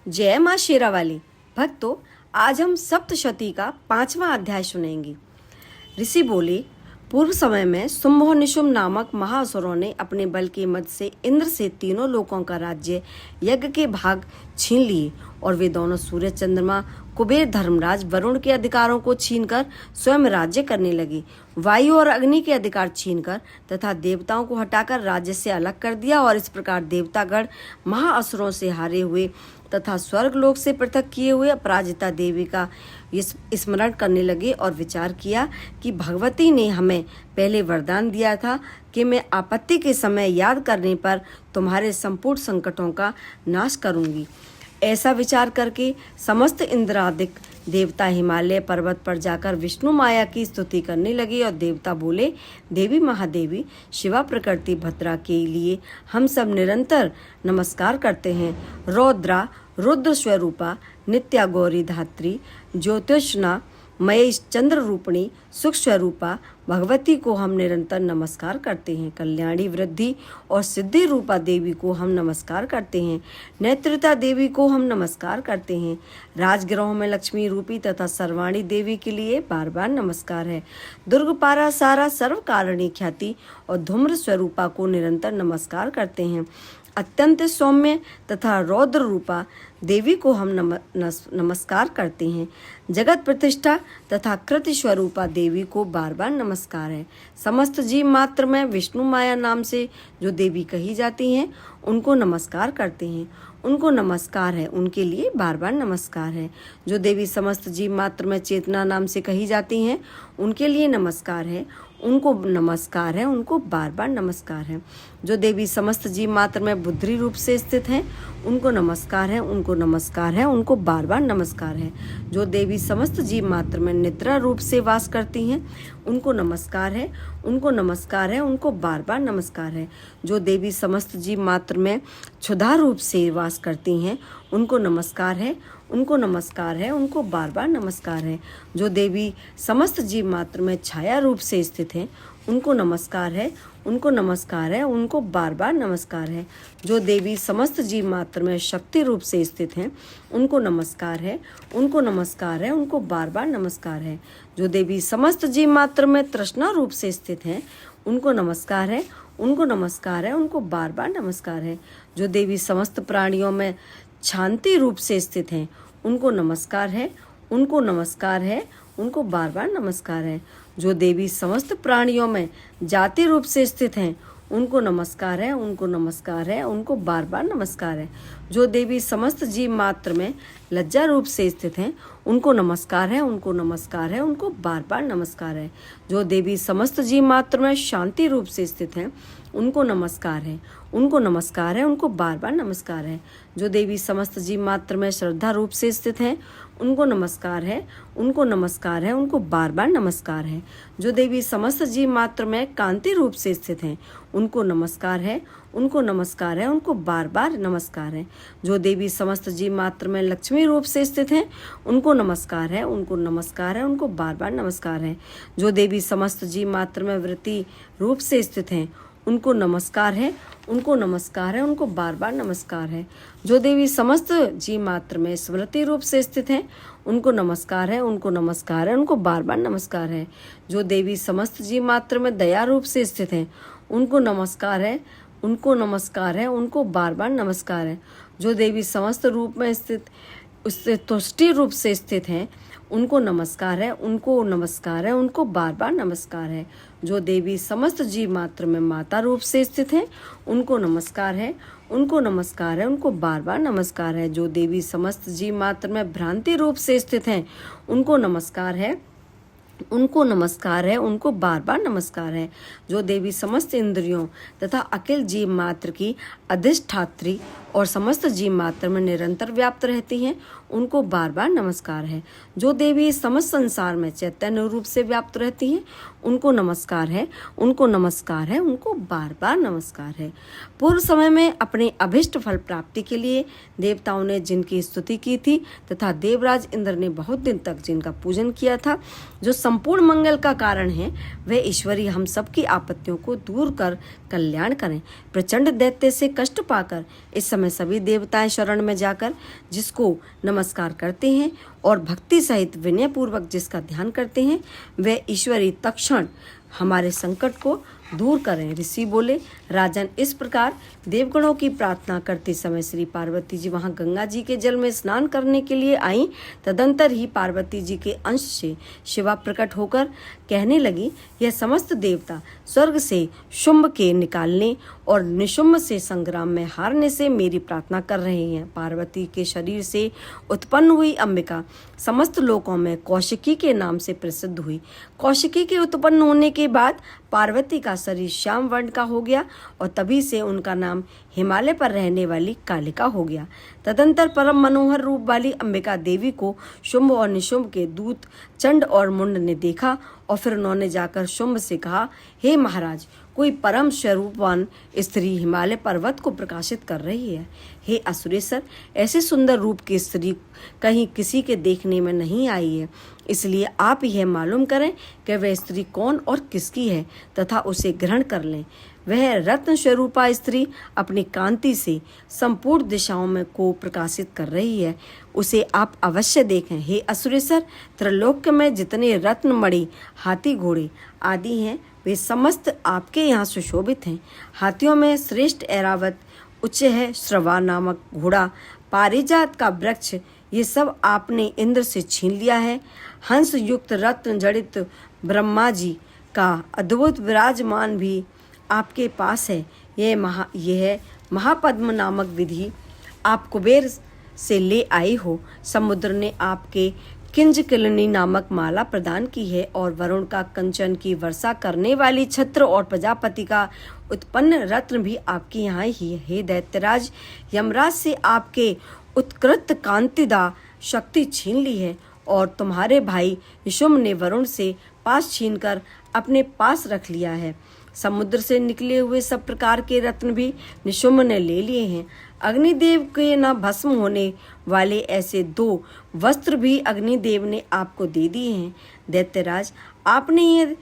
जय माँ शेरावाली। भक्तों, आज हम सप्तशती का 5वां अध्याय सुनेंगे। ऋषि बोले, पूर्व समय में शुंभ और निशुंभ नामक महाअसुरों ने अपने बल के मद से इंद्र से तीनों लोकों का राज्य यज्ञ के भाग छीन लिए और वे दोनों सूर्य, चंद्रमा, कुबेर, धर्मराज, वरुण के अधिकारों को छीनकर स्वयं राज्य करने लगे। वायु और अग्नि के अधिकार छीनकर तथा देवताओं को हटाकर राज्य से अलग कर दिया और इस प्रकार देवतागण महाअसुरों से हारे हुए तथा स्वर्ग लोक से पृथक किए हुए अपराजिता देवी का स्मरण करने लगे और विचार किया कि भगवती ने हमें पहले वरदान दिया था कि मैं आपत्ति के समय याद करने पर तुम्हारे संपूर्ण संकटों का नाश करूंगी। ऐसा विचार करके समस्त इंद्रादिक देवता हिमालय पर्वत पर जाकर विष्णु माया की स्तुति करने लगे और देवता बोले, देवी महादेवी शिवा प्रकृति भद्रा के लिए हम सब निरंतर नमस्कार करते हैं। रौद्रा रुद्र स्वरूपा, नित्या गौरी धात्री, ज्योतिष्णा मय चंद्र रूपिणी सुख स्वरूपा भगवती को हम निरंतर नमस्कार करते हैं। कल्याणी वृद्धि और सिद्धि रूपा देवी को हम नमस्कार करते हैं। नेत्रिता देवी को हम नमस्कार करते हैं। राजगृहों में लक्ष्मी रूपी तथा सर्वाणी देवी के लिए बार बार नमस्कार है। दुर्गपारा सारा सर्व कारणी ख्याति और धूम्र स्वरूपा को निरंतर नमस्कार करते हैं। अत्यंत सौम्य तथा रौद्र रूपा देवी को हम नमस्कार करते हैं। जगत प्रतिष्ठा तथा कृति स्वरूपा देवी को बार बार नमस्कार है। समस्त जीव मात्र में विष्णु माया नाम से जो देवी कही जाती हैं उनको नमस्कार करते हैं। उनको नमस्कार है, उनके लिए बार बार नमस्कार है। जो देवी समस्त जीव मात्र में चेतना नाम से कही जाती हैं उनके लिए नमस्कार है, उनको नमस्कार है, उनको बार बार नमस्कार है। जो देवी समस्त जीव मात्र में बुद्धि रूप से स्थित हैं उनको नमस्कार है, उनको नमस्कार है, उनको बार बार नमस्कार है। जो देवी समस्त जीव मात्र में निद्रा रूप से वास करती हैं उनको नमस्कार है, उनको नमस्कार है, उनको बार बार नमस्कार है। जो देवी समस्त जीव मात्र में क्षुधा रूप से वास करती हैं उनको नमस्कार है, उनको नमस्कार है, उनको बार बार नमस्कार है। जो देवी समस्त जीव मात्र में छाया रूप से स्थित हैं उनको नमस्कार है, उनको नमस्कार है, उनको बार बार नमस्कार है। जो देवी समस्त जीव मात्र में शक्ति रूप से स्थित हैं उनको नमस्कार है, उनको नमस्कार है, उनको बार बार नमस्कार है। जो देवी समस्त जीव मात्र में तृष्णा रूप से स्थित हैं उनको नमस्कार है, उनको नमस्कार है, उनको बार बार नमस्कार है। जो देवी समस्त प्राणियों में शांति रूप से स्थित हैं उनको नमस्कार है, उनको नमस्कार है, उनको बार बार नमस्कार है। जो देवी समस्त प्राणियों में जाति रूप से स्थित हैं उनको नमस्कार है, उनको नमस्कार है, उनको बार बार नमस्कार है। जो देवी समस्त जीव मात्र में लज्जा रूप से स्थित हैं उनको नमस्कार है, उनको नमस्कार है, उनको बार बार नमस्कार है। जो देवी समस्त जीव मात्र में शांति रूप से स्थित हैं उनको नमस्कार है, उनको नमस्कार है, उनको बार बार नमस्कार है। जो देवी समस्त जीव मात्र में श्रद्धा रूप से स्थित हैं उनको नमस्कार है, उनको नमस्कार है, उनको बार बार नमस्कार है। जो देवी समस्त जीव मात्र में कांति रूप से स्थित हैं उनको नमस्कार है, उनको नमस्कार है, उनको बार बार नमस्कार है। जो देवी समस्त जीव मात्र में लक्ष्मी रूप से स्थित हैं उनको नमस्कार है, उनको नमस्कार है, उनको बार बार नमस्कार है। जो देवी समस्त जीव मात्र में वृत्ति रूप से स्थित हैं उनको नमस्कार है, उनको नमस्कार है, उनको बार बार नमस्कार है। जो देवी समस्त जीव मात्र में स्मृति रूप से स्थित हैं उनको नमस्कार है, उनको नमस्कार है, उनको बार बार नमस्कार है। जो देवी समस्त जीव मात्र में दया रूप से स्थित हैं उनको नमस्कार है, उनको नमस्कार है, उनको बार बार नमस्कार है। जो देवी समस्त रूप में स्थित उससे तुष्टि रूप से स्थित हैं उनको नमस्कार है, उनको नमस्कार है, उनको बार बार नमस्कार है। जो देवी समस्त जीव मात्र में माता रूप से स्थित हैं उनको नमस्कार है, उनको नमस्कार है, उनको बार बार नमस्कार है। जो देवी समस्त जीव मात्र में भ्रांति रूप से स्थित हैं उनको नमस्कार है, उनको नमस्कार है, उनको बार बार नमस्कार है। जो देवी समस्त इंद्रियों तथा अखिल जीव मात्र की अधिष्ठात्री और समस्त जीव मात्र में निरंतर व्याप्त रहती हैं उनको बार बार नमस्कार है। जो देवी समस्त संसार में चैतन्य रूप से व्याप्त रहती हैं उनको नमस्कार है, उनको नमस्कार है, उनको बार बार नमस्कार है। पूर्व समय में अपने अभिष्ट फल प्राप्ति के लिए देवताओं ने जिनकी स्तुति की थी तथा देवराज इंद्र ने बहुत दिन तक जिनका पूजन किया था, जो संपूर्ण मंगल का कारण है, वह ईश्वरी हम सबकी आपत्तियों को दूर कर कल्याण करें। प्रचंड दैत्य से कष्ट पाकर इस समय सभी देवताएं शरण में जाकर जिसको नमस्कार करते हैं और भक्ति सहित विनय पूर्वक जिसका ध्यान करते हैं, वह ईश्वरी तत्क्षण हमारे संकट को दूर करें। ऋषि बोले, राजन, इस प्रकार देवगणों की प्रार्थना करते समय श्री पार्वती जी वहां गंगा जी के जल में स्नान करने के लिए आई। तदंतर ही पार्वती जी के अंश से शिवा प्रकट होकर कहने लगी, यह समस्त देवता स्वर्ग से शुंभ के निकालने और निशुंभ से संग्राम में हारने से मेरी प्रार्थना कर रहे हैं। पार्वती के शरीर से उत्पन्न हुई अंबिका समस्त लोकों में कौशिकी के नाम से प्रसिद्ध हुई। कौशिकी के उत्पन्न होने के बाद पार्वती का शरीर श्याम वर्ण का हो गया और तभी से उनका नाम हिमालय पर रहने वाली कालिका हो गया। तदंतर परम मनोहर रूप वाली अंबिका देवी को शुंभ और निशुंभ के दूत चंड और मुंड ने देखा और फिर उन्होंने जाकर शुंभ से कहा, हे महाराज, कोई परम स्वरूपवान स्त्री हिमालय पर्वत को प्रकाशित कर रही है। हे असुरेश्वर, ऐसे सुंदर रूप की स्त्री कहीं किसी के देखने में नहीं आई है, इसलिए आप यह मालूम करें कि वह स्त्री कौन और किसकी है तथा उसे ग्रहण कर लें। वह रत्न स्वरूपा स्त्री अपनी कांति से संपूर्ण दिशाओं में को प्रकाशित कर रही है, उसे आप अवश्य देखें। हे असुरेश्वर, त्रिलोक में जितने रत्न मणि हाथी घोड़े आदि हैं, वे समस्त आपके यहाँ सुशोभित हैं। हाथियों में श्रेष्ठ ऐरावत उच्च है, श्रवा नामक घोड़ा, पारिजात का वृक्ष, ये सब आपने इंद्र से छीन लिया है। हंस युक्त रत्न जड़ित ब्रह्मा जी का अद्भुत विराजमान भी आपके पास है। यह महापद्म नामक विधि आप कुबेर से ले आई हो। समुद्र ने आपके किंजकिलनी नामक माला प्रदान की है और वरुण का कंचन की वर्षा करने वाली छत्र और प्रजापति का उत्पन्न रत्न भी आपके यहाँ ही है। हे दैत्यराज, यमराज से आपके उत्कृष्ट कांतिदा शक्ति छीन ली है और तुम्हारे भाई निशुंभ ने वरुण से पास छीनकर अपने पास रख लिया है। समुद्र से निकले हुए सब प्रकार के रत्न भी निशुंभ ने ले लिए हैं। अग्निदेव के न भस्म होने वाले ऐसे 2 वस्त्र भी अग्निदेव ने आपको दे दिए हैं। दैत्यराज, आपने ये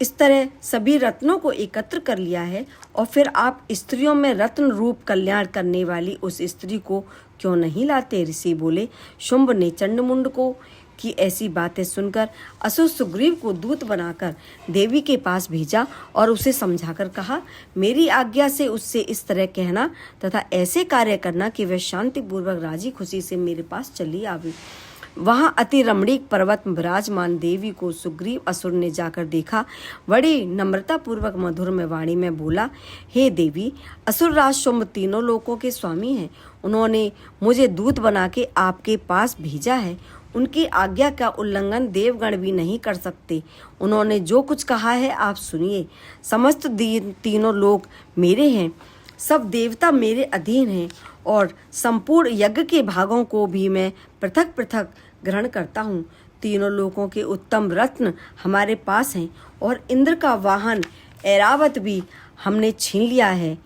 इस तरह सभी रत्नों को एकत्र कर लिया है और फिर आप स्त्रियों में रत्न रूप कल्याण करने वाली उस स्त्री को क्यों नहीं लाते? ऋषि बोले, शुंभ ने चंडमुंड को की ऐसी बातें सुनकर असुर सुग्रीव को दूत बनाकर देवी के पास भेजा और उसे समझाकर कहा, मेरी आज्ञा से उससे इस तरह कहना तथा ऐसे कार्य करना कि वह शांतिपूर्वक राजी खुशी से मेरे पास चली आवे। वहां अति रमणीक पर्वत विराजमान देवी को सुग्रीव असुर ने जाकर देखा। बड़ी नम्रता पूर्वक मधुर में वाणी में बोला, हे देवी, असुर राज शुंभ तीनों लोकों के स्वामी हैं। उन्होंने मुझे दूत बना के आपके पास भेजा है। उनकी आज्ञा का उल्लंघन देवगण भी नहीं कर सकते। उन्होंने जो कुछ कहा है आप सुनिए। समस्त तीनों लोक मेरे हैं, सब देवता मेरे अधीन हैं और संपूर्ण यज्ञ के भागों को भी मैं पृथक पृथक ग्रहण करता हूँ। तीनों लोकों के उत्तम रत्न हमारे पास हैं और इंद्र का वाहन ऐरावत भी हमने छीन लिया है।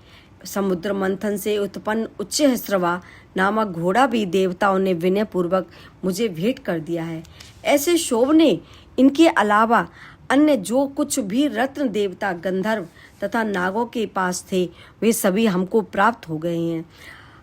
समुद्र मंथन से उत्पन्न उच्च श्रवा नामक घोड़ा भी देवताओं ने विनय पूर्वक मुझे भेंट कर दिया है। ऐसे शोभ ने इनके अलावा अन्य जो कुछ भी रत्न देवता गंधर्व तथा नागों के पास थे, वे सभी हमको प्राप्त हो गए हैं।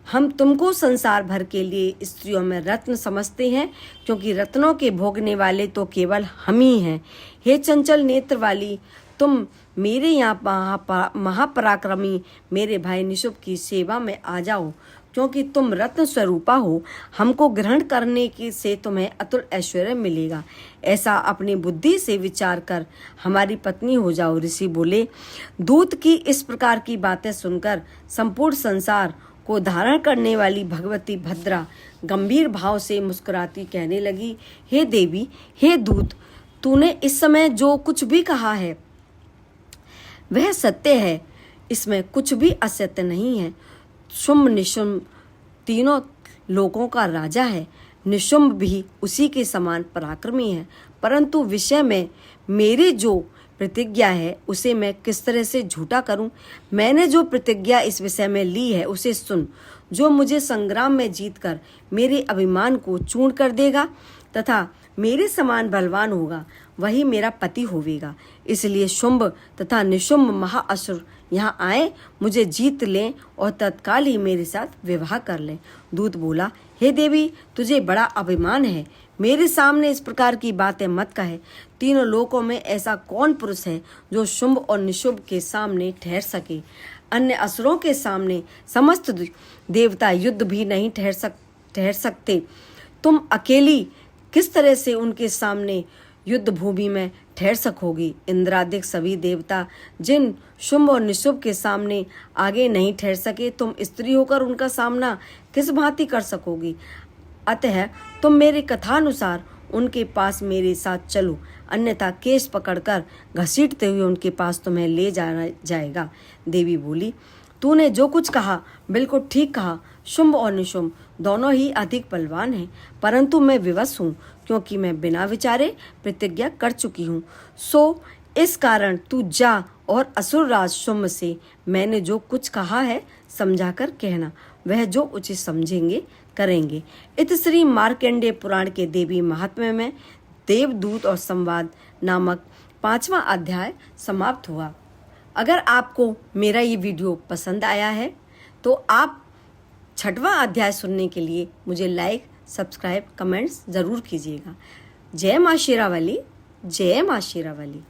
हम तुमको संसार भर के लिए स्त्रियों में रत्न समझते हैं, क्योंकि रत्नों के भोगने वाले तो केवल हम ही हैं। हे चंचल नेत्र वाली, तुम मेरे यहाँ महापराक्रमी मेरे भाई निशुंभ की सेवा में आ जाओ, क्योंकि तुम रत्न स्वरूपा हो। हमको ग्रहण करने की से तुम्हें अतुल ऐश्वर्य मिलेगा। ऐसा अपनी बुद्धि से विचार कर हमारी पत्नी हो जाओ। ऋषि बोले, दूत की इस प्रकार की बातें सुनकर संपूर्ण संसार को धारण करने वाली भगवती भद्रा गंभीर भाव से मुस्कुराती कहने लगी, हे देवी, हे दूत, तूने इस समय जो कुछ भी कहा है वह सत्य है, इसमें कुछ भी असत्य नहीं है। शुंभ निशुंभ तीनों लोकों का राजा है। निशुंभ भी उसी के समान पराक्रमी है, परंतु विषय में मेरे जो प्रतिज्ञा है उसे मैं किस तरह से झूठा करूं? मैंने जो प्रतिज्ञा इस विषय में ली है उसे सुन। जो मुझे संग्राम में जीतकर मेरे अभिमान को चूर्ण कर देगा तथा मेरे समान बलवान होगा, वही मेरा पति होवेगा। इसलिए शुंभ तथा निशुंभ महाअसुर यहाँ आए, मुझे जीत लें और तत्काल ही मेरे साथ विवाह कर लें। दूत बोला, हे देवी, तुझे बड़ा अभिमान है, मेरे सामने इस प्रकार की बातें मत कहे। तीनों लोकों में ऐसा कौन पुरुष है जो शुंभ और निशुंभ के सामने ठहर सके? अन्य असुरों के सामने समस्त देवता युद्ध भी नहीं ठहर सकते। तुम अकेली किस तरह से उनके सामने युद्ध भूमि में ठहर सकोगी? इंद्रादिक सभी देवता जिन शुंभ और निशुंभ के सामने आगे नहीं ठहर सके, तुम स्त्री होकर उनका सामना किस भांति कर सकोगी? अतः तुम मेरी कथानुसार उनके पास मेरे साथ चलो, अन्यथा केश पकड़कर घसीटते हुए उनके पास तुम्हें ले जाना जाएगा। देवी बोली, तूने जो कुछ कहा बिल्कुल ठीक कहा। शुंभ और निशुंभ दोनों ही अधिक बलवान हैं, परंतु मैं विवश हूँ, क्योंकि मैं बिना विचारे प्रतिज्ञा कर चुकी हूँ। सो इस कारण तू जा और असुरराज शुंभ से मैंने जो कुछ कहा है समझाकर कहना, वह जो उचित समझेंगे करेंगे। इत श्री मार्कंडेय पुराण के देवी महात्म्य में देवदूत और संवाद नामक 5वां अध्याय समाप्त हुआ। अगर आपको मेरा ये वीडियो पसंद आया है तो आप 6वां अध्याय सुनने के लिए मुझे लाइक, सब्सक्राइब, कमेंट्स ज़रूर कीजिएगा। जय मां शेरावाली, जय मां शेरावाली।